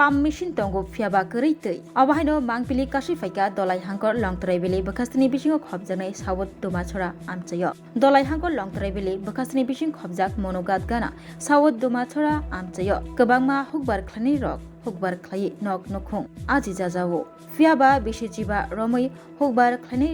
pam machine tongo phiaba korei tei abahaino mangpili kasi faika dolai hangkor longtrai bele bakasni bising khobjanai sawot duma chora amchayo dolai hangkor longtrai bele bakasni bising khobjak monogat gana sawot duma chora amchayo kobangma hukbar khlani rok hukbar khlai nok nokhung aji jajawo phiaba bisijiba romoi hukbar khlani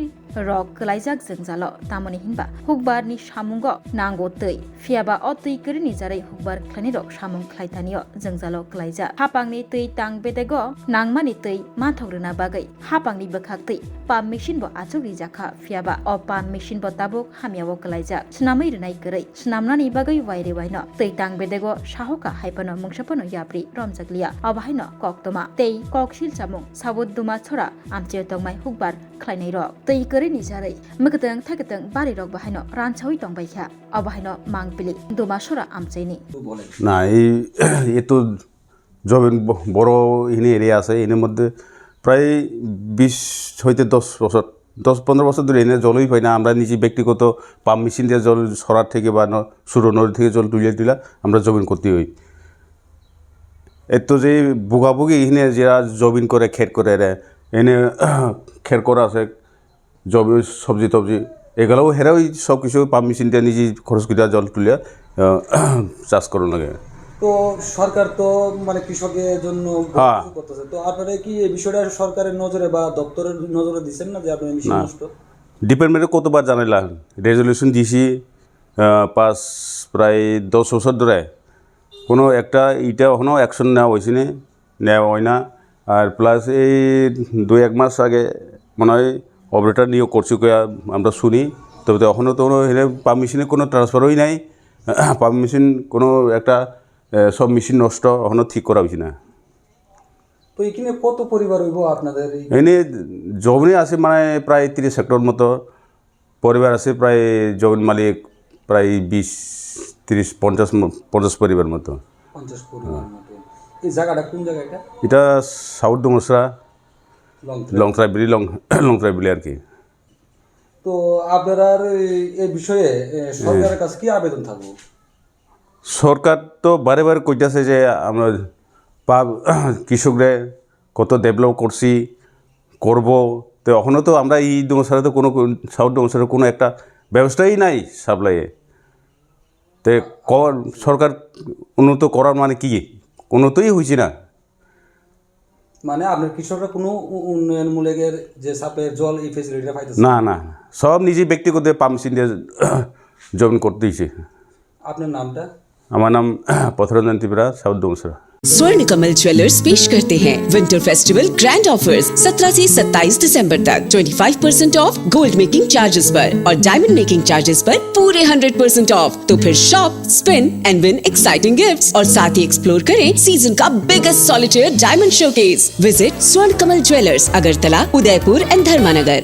rok klaijak jengjalo tamoni hinba hukbar ni samungo nango tei phiaba otui kerini jarai hukbar khlani rok samung khlaitaniyo jengjalo klaija hapangni tei tang bedego nangmani tei manthogrena bagai hapangni bakhak tei pam machine bo achuri jakha phiaba o pam machine bo tabuk hamiawo klaija snamai renai korei snamnani bagai waire waino tei tang bedego sahoka haipano mungsapano yapri romjakliya abahaino koktoma tei koksil samung sabut duma chora amche tongmai hukbar khlainai rok tei kerini jarai meketeng thaketeng bari rok bahaino ranchawi tongbaikha abahaino mangpili duma chora amchaini না এই তো জবেন বড় এখানে area আছে এর মধ্যে প্রায় 20 হইতে 10-15 বছর ধরে এনে জলই পাই না আমরা নিজে ব্যক্তিগত পাম্প মেশিন দিয়ে জল সরার থেকে বা সুরো নদী থেকে জল তুলে আমরা জবিন করতে হই এত যে বুগাবুগি এখানে যারা জবিন করে খেত করে এনে খেত করা আছে জবি সবজি টবজি এগুলোও হেরাও সব কিছু পাম্প মেশিন দিয়ে নিজে খরচ করে জল তুলে চাষ করানো লাগে তো সরকার তো মানে কৃষকের জন্য কিছু করতেছে তো আপনারা কি এই বিষয়টা সরকারের নজরে বা দপ্তরের নজরে দিচ্ছেন না যে আপনার মেশিন নষ্ট ডিপার্টমেন্টে কতবার জানাইলাম রেজলিউশন দিছি পাস প্রায় 10 বছর ধরে কোনো একটা ইটা এখনও অ্যাকশন নেওয়া হয়েছে না নেওয়া হয় না আর প্লাস এই 2-1 মাস আগে মনে হয় অপারেটর নিয়োগ করছি আমরা শুনি তবে এখনও তো পাম্প মেশিনে কোনো ট্রান্সফারই নাই পাম্প মেশিন কোনো একটা সব মেশিন নষ্ট এখনও ঠিক করা হয়েছে না তো এখানে কত পরিবার হইব আপনাদের এনে জবনে আছে মানে প্রায় 30 হেক্টর মতো পরিবার আছে প্রায় জবন মালিক প্রায় 20-30-50 পরিবার মতো 50 পরিবার মতো এই জায়গাটা কোন জায়গা এটা সাউথ ডুমসরা লংট্রাইবেলি আর কি তো আপনারা এই বিষয়ে সরকারের কাছে কি আবেদন থাকবো সরকার তো বারে বারে কইতাছে যে আমরা কৃষকরা কত ডেভেলপ করছি করব তো এখনও তো আমরা এই ডুমসারে তো কোনো সাউথ ডুমসারে কোনো একটা ব্যবস্থাই নাই সাপ্লাইয়ে তো সরকার উন্নত করার মানে কি উন্নতই হয়েছে না মানে আপনার কৃষকরা কোনো উন্নয়নমূলকের যে সাপ্লাইয়ের জল এই ফেসিলিটিটা পাইতেছে না না সব নিজে ব্যক্তিগত পাম্প মেশিন দিয়ে জমিন করতে দিয়েছে আপনার নামটা আমার নাম পথরঞ্জন ত্রিপুরা সাউথ ডুমসরা स्वर्ण कमल ज्वेलर्स पेश करते हैं विंटर फेस्टिवल ग्रैंड ऑफर्स 17 से 27 दिसंबर तक 25% ऑफ गोल्ड मेकिंग चार्जेस पर और डायमंड मेकिंग चार्जेस पर पूरे 100% ऑफ। तो फिर shop spin and win exciting gifts और साथ ही एक्सप्लोर करें सीजन का biggest solitaire diamond showcase. Visit स्वर्ण कमल ज्वेलर्स, अगरतला, उदयपुर एंड धर्मानगर।